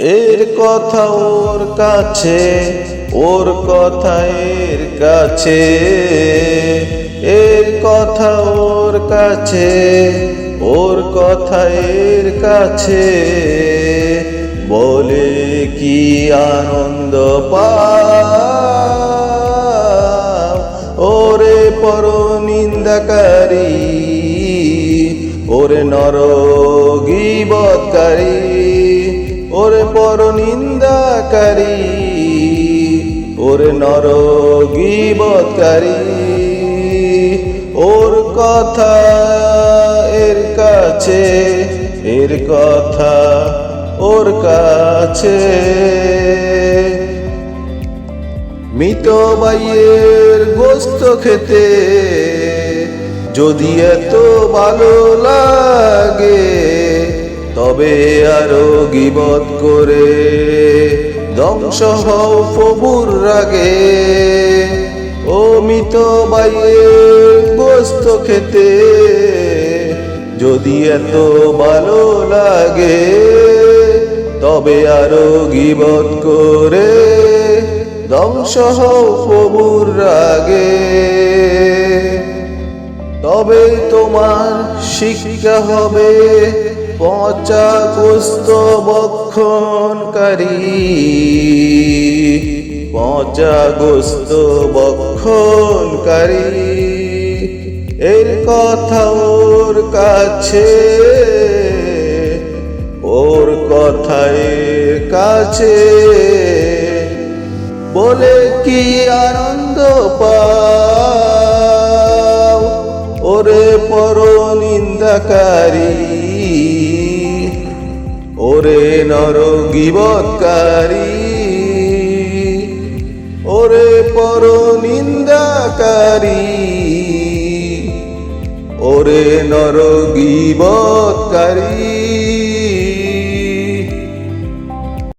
এর কথা ওর কাছে, ওর কথা এর কাছে, এর কথা ওর কাছে, ওর কথা এর কাছে, বলে কি আনন্দ পাও ওরে পরনিন্দাকারী, ওরে নরগীবৎকারী, ওরে পরনিন্দাকারী, ওরে নরগীবৎকারী। ওর কথা এর কাছে, এর কথা ওর কাছে, মৃত বাইয়ের গোস্ত খেতে যদি এত ভালো লাগে, তবে আরো গীবত করে ধ্বংস হও প্রভুর রাগে। ও মৃত বাইয়ের গোস্ত খেতে যদি এত ভালো লাগে, তবে আরো গীবত করে ধ্বংস হও প্রভুর রাগে। তবে তোমার শিক্ষা হবে পচা গোস্ত ভক্ষণকারী, পচা গোস্ত ভক্ষণকারী। এর কথা ওর কাছে, ওর কথা এর কাছে, বলে কি আনন্দ পাও ওরে পরনিন্দাকারী, ওরে নরগীবৎকারী, ওরে পরনিন্দাকারী, ওরে নরগীবৎকারী।